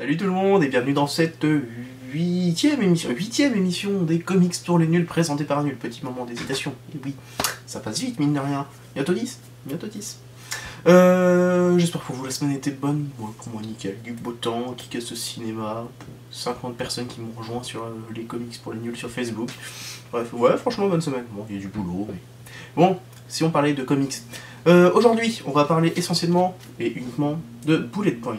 Salut tout le monde et bienvenue dans cette huitième émission des comics pour les nuls présentés par Nul. Petit moment d'hésitation, et oui, ça passe vite mine de rien. Bientôt 10, bientôt 10. J'espère que pour vous la semaine était bonne. Bon, pour moi nickel, du beau temps, qui casse au cinéma, 50 personnes qui m'ont rejoint sur les comics pour les nuls sur Facebook. Bref, ouais, franchement bonne semaine. Bon, il y a du boulot, mais... Bon, si on parlait de comics. Aujourd'hui, on va parler essentiellement et uniquement de Bullet Points.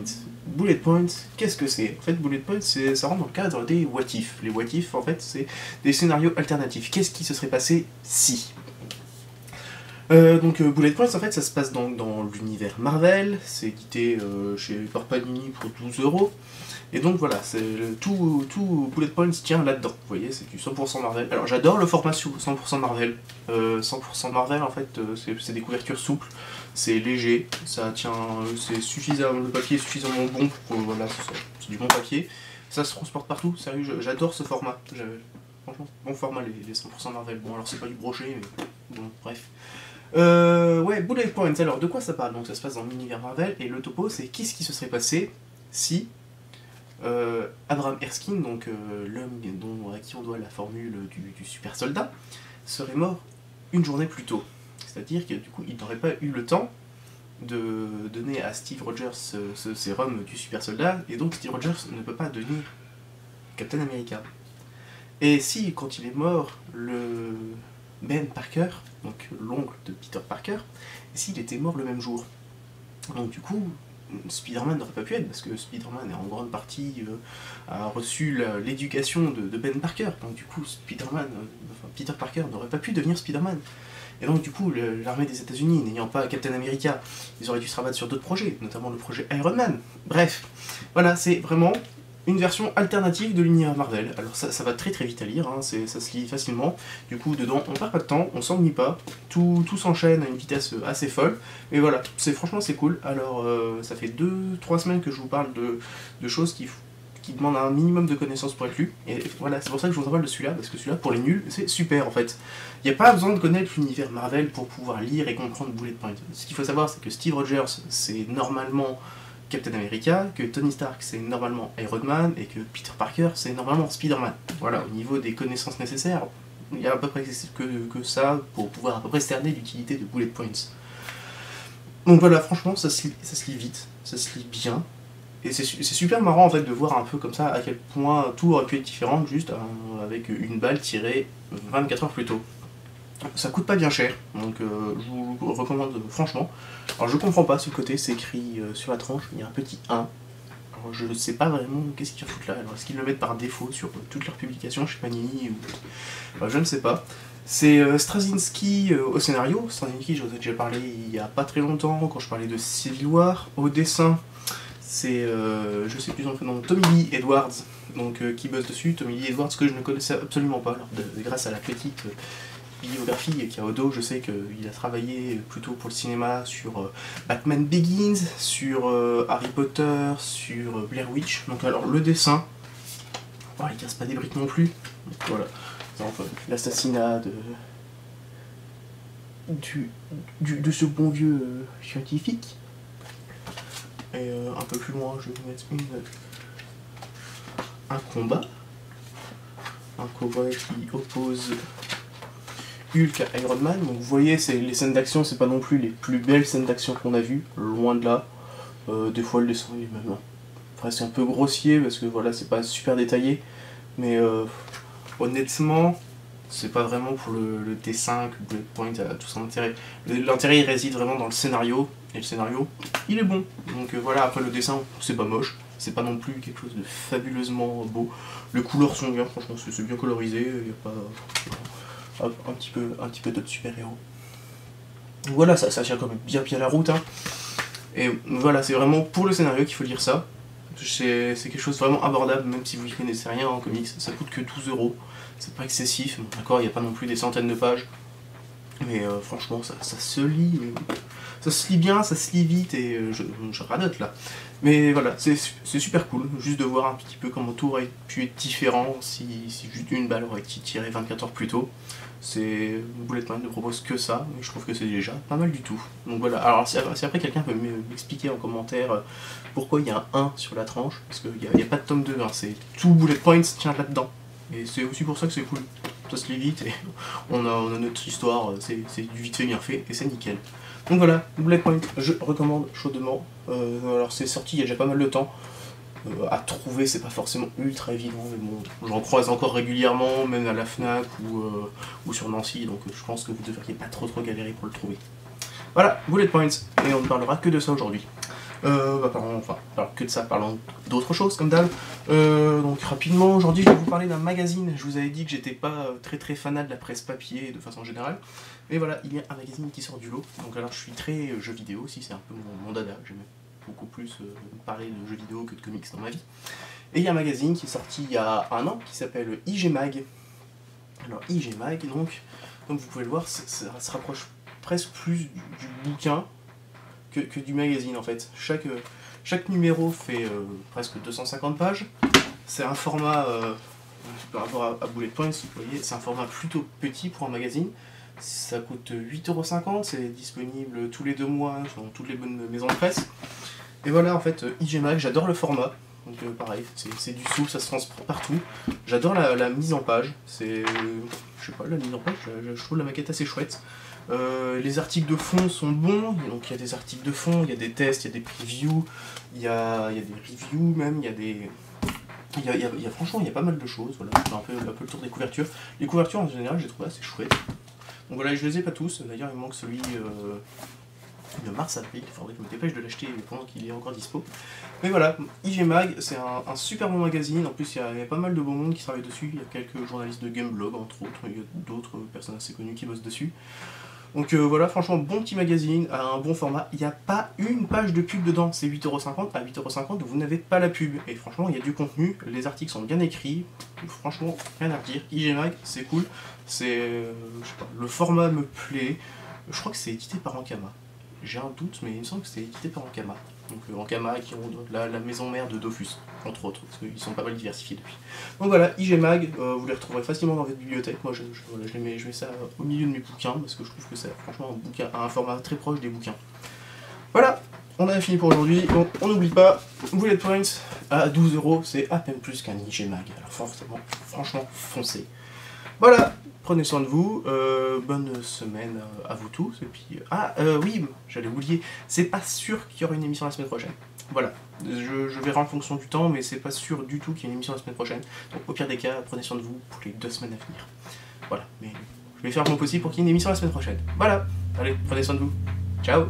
Bullet Points, qu'est-ce que c'est? En fait, Bullet Points, ça rentre dans le cadre des what if. Les what if, en fait, c'est des scénarios alternatifs. Qu'est-ce qui se serait passé si? Bullet Points, en fait, ça se passe donc dans l'univers Marvel. C'est édité par Panini pour 12€. Et donc voilà, tout Bullet Points tient là-dedans. Vous voyez, c'est du 100% Marvel. Alors j'adore le format 100% Marvel. 100% Marvel, en fait, c'est des couvertures souples. C'est léger, ça tient, c'est suffisant, le papier est suffisamment bon pour voilà, c'est du bon papier. Ça se transporte partout, sérieux, j'adore ce format. Franchement, bon format les 100% Marvel. Bon, alors c'est pas du brochet, mais bon, bref. Ouais, Bullet Points, alors de quoi ça parle? Donc ça se passe dans l'univers Marvel, et le topo c'est qu'est-ce qui se serait passé si Abraham Erskine, donc l'homme à qui on doit la formule du super soldat, serait mort une journée plus tôt. C'est-à-dire que du coup, il n'aurait pas eu le temps de donner à Steve Rogers ce sérum du super soldat, et donc Steve Rogers ne peut pas devenir Captain America. Et si, quand il est mort, le Ben Parker, donc l'oncle de Peter Parker, s'il était mort le même jour, donc du coup, Spider-Man n'aurait pas pu être, parce que Spider-Man en grande partie a reçu l'éducation de Ben Parker, donc du coup, Peter Parker n'aurait pas pu devenir Spider-Man. Et donc du coup, l'armée des États-Unis, n'ayant pas Captain America, ils auraient dû se rabattre sur d'autres projets, notamment le projet Iron Man. Bref, voilà, c'est vraiment une version alternative de l'univers Marvel. Alors ça va très très vite à lire, hein, ça se lit facilement. Du coup, dedans, on perd pas de temps, on s'ennuie pas, tout s'enchaîne à une vitesse assez folle. Mais voilà, franchement c'est cool. Alors ça fait 2-3 semaines que je vous parle de choses qui demandent un minimum de connaissances pour être lues. Et voilà, c'est pour ça que je vous en parle de celui-là, parce que celui-là, pour les nuls, c'est super en fait. Il n'y a pas besoin de connaître l'univers Marvel pour pouvoir lire et comprendre Bullet Point. Ce qu'il faut savoir, c'est que Steve Rogers, c'est normalement Captain America, que Tony Stark, c'est normalement Iron Man, et que Peter Parker, c'est normalement Spider-Man. Voilà, au niveau des connaissances nécessaires, il y a à peu près que ça pour pouvoir à peu près cerner l'utilité de Bullet Points. Donc voilà, franchement, ça se lit vite, ça se lit bien. Et c'est super marrant en fait de voir un peu comme ça à quel point tout aurait pu être différent juste avec une balle tirée 24 heures plus tôt. Ça coûte pas bien cher, donc je vous recommande franchement. Alors je comprends pas ce côté, c'est écrit sur la tranche, il y a un petit 1. Alors je ne sais pas vraiment qu'est-ce qu'ils foutent là, alors est-ce qu'ils le mettent par défaut sur toutes leurs publications chez Panini ou... Enfin, je ne sais pas. C'est Straczynski au scénario. Straczynski, j'en ai déjà parlé il y a pas très longtemps quand je parlais de Civil War. Au dessin, c'est, je sais plus son nom, Tommy Lee Edwards, donc, qui bosse dessus. Tommy Lee Edwards que je ne connaissais absolument pas, alors, grâce à la petite biographie qu'il y a au dos, je sais qu'il a travaillé plutôt pour le cinéma sur Batman Begins, sur Harry Potter, sur Blair Witch. Donc alors le dessin, oh, il casse pas des briques non plus. Donc, voilà, enfin, l'assassinat de ce bon vieux scientifique. Et un peu plus loin, je vais vous mettre un combat. Un combat qui oppose Hulk à Iron Man. Donc vous voyez, les scènes d'action, c'est pas non plus les plus belles scènes d'action qu'on a vues, loin de là. Des fois le dessin est même presque un peu grossier, parce que voilà, c'est pas super détaillé. Mais honnêtement, c'est pas vraiment pour le dessin que Bullet Point a tout son intérêt. L'intérêt il réside vraiment dans le scénario, et le scénario, il est bon. Donc voilà, après le dessin, c'est pas moche, c'est pas non plus quelque chose de fabuleusement beau. Les couleurs sont bien, franchement, c'est bien colorisé, il n'y a pas un petit peu d'autres super-héros. Voilà, ça tient quand même bien la route, hein. Et voilà, c'est vraiment pour le scénario qu'il faut lire ça. C'est quelque chose de vraiment abordable, même si vous y connaissez rien en comics, ça coûte que 12€. C'est pas excessif, bon, d'accord, il n'y a pas non plus des centaines de pages. Mais franchement, ça se lit, ça se lit bien, ça se lit vite, et je radote là. Mais voilà, c'est super cool, juste de voir un petit peu comment tout aurait pu être différent si juste une balle aurait été tirée 24 heures plus tôt. Bullet Point ne propose que ça, et je trouve que c'est déjà pas mal du tout. Donc voilà, alors si après quelqu'un peut m'expliquer en commentaire pourquoi il y a un 1 sur la tranche, parce qu'il n'y a pas de tome 2, hein, c'est tout Bullet Point tient là-dedans. Et c'est aussi pour ça que c'est cool. Ça se lit vite et on a notre histoire, c'est du vite fait bien fait et c'est nickel. Donc voilà, Bullet Point, je recommande chaudement. Alors c'est sorti il y a déjà pas mal de temps. À trouver, c'est pas forcément ultra évident, mais bon, j'en croise encore régulièrement, même à la FNAC ou sur Nancy, donc je pense que vous ne devriez pas trop galérer pour le trouver. Voilà, Bullet Points, et on ne parlera que de ça aujourd'hui. Parlons que de ça, parlons d'autres choses comme d'hab. Donc rapidement, aujourd'hui je vais vous parler d'un magazine. Je vous avais dit que j'étais pas très fanat de la presse papier de façon générale. Mais voilà, il y a un magazine qui sort du lot. Donc alors je suis très jeux vidéo aussi, c'est un peu mon dada. J'aime beaucoup plus parler de jeux vidéo que de comics dans ma vie. Et il y a un magazine qui est sorti il y a un an qui s'appelle IG Mag. Alors IG Mag, donc comme vous pouvez le voir, ça se rapproche presque plus du bouquin que du magazine en fait. Chaque numéro fait presque 250 pages. C'est un format, par rapport à Bullet Points, vous voyez, c'est un format plutôt petit pour un magazine. Ça coûte 8,50 €, c'est disponible tous les 2 mois dans toutes les bonnes maisons de presse. Et voilà, en fait, IG Mag, j'adore le format. Donc pareil, c'est du souffle, ça se transporte partout. J'adore la mise en page. Je sais pas, la mise en page, je trouve la maquette assez chouette. Les articles de fond sont bons, donc il y a des articles de fond, il y a des tests, il y a des previews, il y a des reviews même, franchement il y a pas mal de choses, voilà, je fais un peu le tour des couvertures. Les couvertures en général j'ai trouvé assez chouettes. Donc voilà, je les ai pas tous, d'ailleurs il manque celui de mars-avril, il faudrait que je me dépêche de l'acheter pendant qu'il est encore dispo. Mais voilà, IG Mag, c'est un super bon magazine, en plus il y a pas mal de beau monde qui travaille dessus, il y a quelques journalistes de Gameblog entre autres, il y a d'autres personnes assez connues qui bossent dessus. Donc voilà, franchement, bon petit magazine, à un bon format. Il n'y a pas une page de pub dedans, c'est 8,50 €. À 8,50 €, vous n'avez pas la pub. Et franchement, il y a du contenu, les articles sont bien écrits. Franchement, rien à dire. IG Mag, c'est cool. Je sais pas, le format me plaît. Je crois que c'est édité par Ankama. J'ai un doute, mais il me semble que c'est édité par Ankama. Donc Ankama qui ont la maison mère de Dofus, entre autres, parce qu'ils sont pas mal diversifiés depuis. Donc voilà, IG Mag, vous les retrouverez facilement dans votre bibliothèque. Moi je mets ça au milieu de mes bouquins, parce que je trouve que c'est franchement un format très proche des bouquins. Voilà, on a fini pour aujourd'hui. Donc on n'oublie pas, Bullet Points à 12 €, c'est à peine plus qu'un IG Mag. Alors forcément, franchement, foncez. Voilà, prenez soin de vous, bonne semaine à vous tous, et puis... oui, j'allais oublier, c'est pas sûr qu'il y aura une émission la semaine prochaine. Voilà, je verrai en fonction du temps, mais c'est pas sûr du tout qu'il y ait une émission la semaine prochaine. Donc au pire des cas, prenez soin de vous pour les 2 semaines à venir. Voilà, mais je vais faire mon possible pour qu'il y ait une émission la semaine prochaine. Voilà, allez, prenez soin de vous. Ciao.